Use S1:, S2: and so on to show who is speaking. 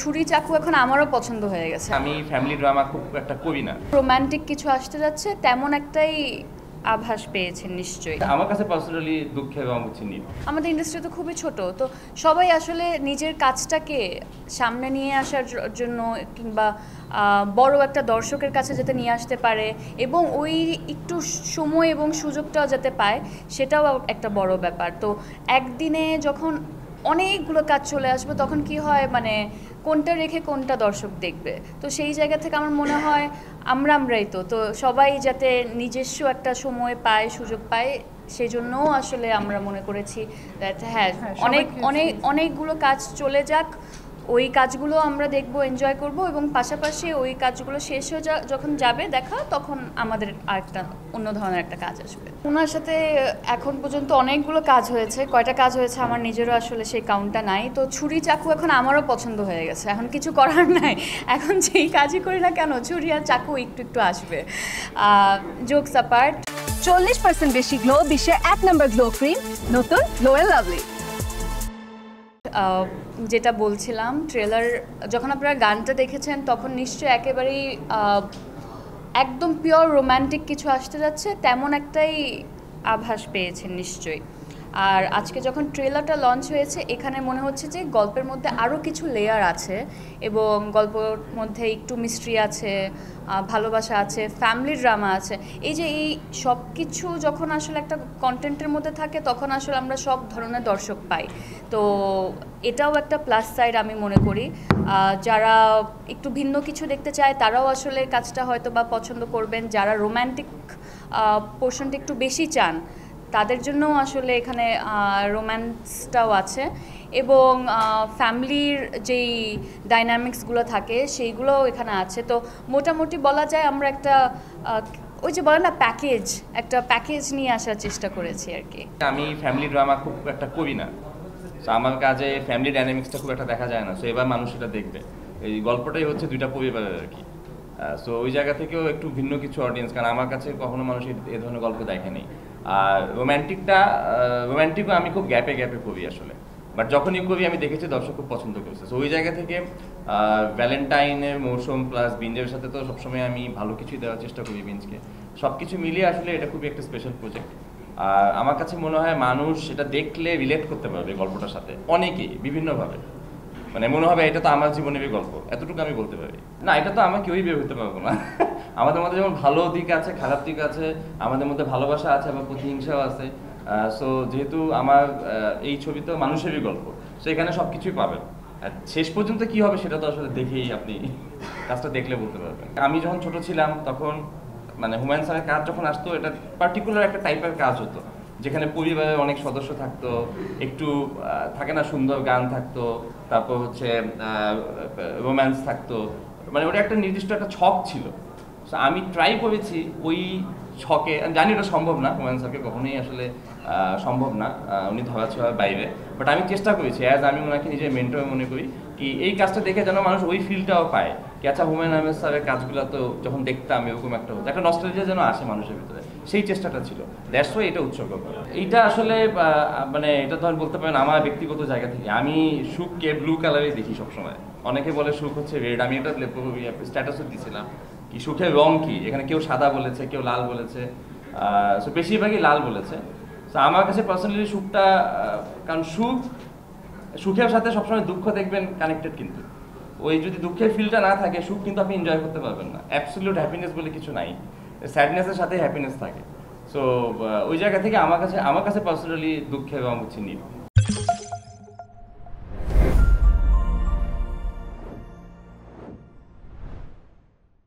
S1: ছুরি চাকু এখন আমারও পছন্দ হয়ে গেছে।
S2: আমি ফ্যামিলি ড্রামা খুব একটা করি না।
S1: রোমান্টিক কিছু আসতে যাচ্ছে তেমন একটাই আভাস পেয়েছেন নিশ্চয়ই।
S2: আমার কাছে পার্সোনালি দুঃখের এবং হচ্ছে নীল।
S1: আমাদের ইন্ডাস্ট্রি তো খুবই ছোট, তো সবাই আসলে নিজের কাজটাকে সামনে নিয়ে আসার জন্য কিংবা বড় একটা দর্শকের কাছে যাতে নিয়ে আসতে পারে এবং ওই একটু সময় এবং সুযোগটাও যাতে পায়, সেটাও একটা বড় ব্যাপার। তো একদিনে যখন অনেকগুলো কাজ চলে আসবে তখন কি হয়, মানে কোনটা রেখে কোনটা দর্শক দেখবে। তো সেই জায়গা থেকে আমার মনে হয় আমরাই তো সবাই যাতে নিজস্ব একটা সময় পায়, সুযোগ পায়, সেই জন্যও আসলে আমরা মনে করেছি হ্যাঁ অনেকগুলো কাজ চলে যাক, ওই কাজগুলো আমরা দেখব, এনজয় করব এবং পাশাপাশি ওই কাজগুলো শেষ হয়ে যখন যাবে দেখা, তখন আমাদের আরেকটা অন্য ধরনের একটা কাজ আসবে। ওনার সাথে এখন পর্যন্ত অনেকগুলো কাজ হয়েছে, কয়টা কাজ হয়েছে আমার নিজেরও আসলে সেই কাউন্টটা নাই। তো ছুরি চাকু এখন আমারও পছন্দ হয়ে গেছে, এখন কিছু করার নাই, এখন যেই কাজই করি না কেন ছুরি আর চাকু একটু আসবে। জোকস অ্যাপার্ট,
S3: 40% বেশি গ্লো, বিশ্বের 1 নম্বর গ্লো ক্রিম, নতুন গ্লো এন্ড লাভলি।
S1: যেটা বলছিলাম, ট্রেলার যখন আপনারা গানটা দেখেছেন তখন নিশ্চয়ই একেবারেই একদম পিওর রোম্যান্টিক কিছু আসতে যাচ্ছে তেমন একটাই আভাস পেয়েছেন নিশ্চয়ই। আর আজকে যখন ট্রেলারটা লঞ্চ হয়েছে, এখানে মনে হচ্ছে যে গল্পের মধ্যে আরও কিছু লেয়ার আছে এবং গল্পের মধ্যে একটু মিস্ট্রি আছে, ভালোবাসা আছে, ফ্যামিলি ড্রামা আছে। এই যে এই সব কিছু যখন আসলে একটা কন্টেন্টের মধ্যে থাকে তখন আসলে আমরা সব ধরনের দর্শক পাই। তো এটাও একটা প্লাস সাইড আমি মনে করি। যারা একটু ভিন্ন কিছু দেখতে চায় তারাও আসলে কাজটা হয়তো বা পছন্দ করবেন। যারা রোম্যান্টিক পোর্শনটা একটু বেশি চান তাদের জন্যও আসলে এখানে রোম্যান্সটাও আছে এবং ফ্যামিলির যেই ডাইনামিক্সগুলো থাকে সেইগুলোও এখানে আছে। তো মোটামুটি বলা যায় আমরা একটা ওই যে বলে না একটা প্যাকেজ নিয়ে আসার চেষ্টা করেছি আর কি।
S2: আমি ফ্যামিলি ড্রামা খুব একটা করি না, তো আমার কাজে ফ্যামিলি ডাইনামিক্সটা খুব একটা দেখা যায় না। সো এবার মানুষ এটা দেখবে। এই গল্পটাই হচ্ছে দুইটা পরিবারের আর কি। সো ওই জায়গা থেকেও একটু ভিন্ন কিছু অডিয়েন্স, কারণ আমার কাছে কখনো মানুষ এই ধরনের গল্প দেখেনি। আর রোম্যান্টিকও আমি খুব গ্যাপে করি আসলে, বাট যখনই করি আমি দেখেছি দর্শক খুব পছন্দ করছে। সো ওই জায়গা থেকে ভ্যালেন্টাইনের মৌসুম প্লাস বিঞ্জের সাথে তো সবসময় আমি ভালো কিছুই দেওয়ার চেষ্টা করি বিঞ্জকে। সব কিছু মিলিয়ে আসলে এটা খুবই একটা স্পেশাল প্রজেক্ট। আর আমার কাছে মনে হয় মানুষ সেটা দেখলে রিলেট করতে পারবে গল্পটার সাথে, অনেকেই বিভিন্নভাবে। মানে মনে হবে এটা তো আমার জীবনেরই গল্প, এতটুকু আমি বলতে পারি। না, এটা তো আমরা কেউই বের হতে পারবো না। আমাদের মধ্যে যেমন ভালো দিক আছে, খারাপ দিক আছে, আমাদের মধ্যে ভালোবাসা আছে, আবার প্রতিহিংসাও আছে। সো যেহেতু আমার এই ছবি তো মানুষেরই গল্প, সো এখানে সব কিছুই পাবেন। আর শেষ পর্যন্ত কি হবে সেটা তো আসলে দেখেই আপনি কাজটা দেখলে বলতে পারবেন। আমি যখন ছোট ছিলাম তখন মানে হুমায়ুন স্যারের কাজ যখন আসতো, এটা পার্টিকুলার একটা টাইপের কাজ হতো, যেখানে পরিবারের অনেক সদস্য থাকতো, একটু থাকে না সুন্দর গান থাকতো, তারপর হচ্ছে রোম্যান্স থাকতো, মানে ওটা একটা নির্দিষ্ট একটা ছক ছিল। সো আমি ট্রাই করেছি ওই ছকে, আমি জানি ওটা সম্ভব না, হুমায়ুন স্যারকে কখনোই আসলে সম্ভব না, উনি ধরাছোঁয়ার বাইরে, বাট আমি চেষ্টা করেছি, অ্যাজ আমি ওনাকে নিজের মেন্টর মনে করি, কি এই কাজটা দেখে যেন মানুষ ওই ফিলটাও পায় কি আচ্ছা হুমায়ুন আহমেদ স্যারের কাজগুলো তো যখন দেখতাম এরকম একটা হতো, একটা নস্টালজিয়া যেন আসে মানুষের ভিতরে, সেই চেষ্টাটা ছিল। দ্যাটস ওয়াই এটা উৎসর্গ করা। এইটা আসলে মানে এটা ধরেন বলতে পারেন আমার ব্যক্তিগত জায়গা থেকে আমি সুখকে ব্লু কালারে দেখি সবসময়। অনেকে বলে সুখ হচ্ছে রেড, আমি এটা স্ট্যাটাসও দিয়েছিলাম কি সুখের রং কি, এখানে কেউ সাদা বলেছে, কেউ লাল বলেছে, সো বেশিরভাগই লাল বলেছে। সো আমার কাছে পার্সোনালি সুখটা, কারণ সুখের সাথে সবসময় দুঃখ দেখবেন কানেক্টেড, কিন্তু ওই যদি দুঃখের ফিলটা না থাকে সুখ কিন্তু আপনি এনজয় করতে পারবেন না। অ্যাবসলিউট হ্যাপিনেস বলে কিছু নাই, স্যাডনেসের সাথে হ্যাপিনেস থাকে। সো ওই জায়গা থেকে আমার কাছে পার্সোনালি দুঃখের রং হচ্ছে নীল।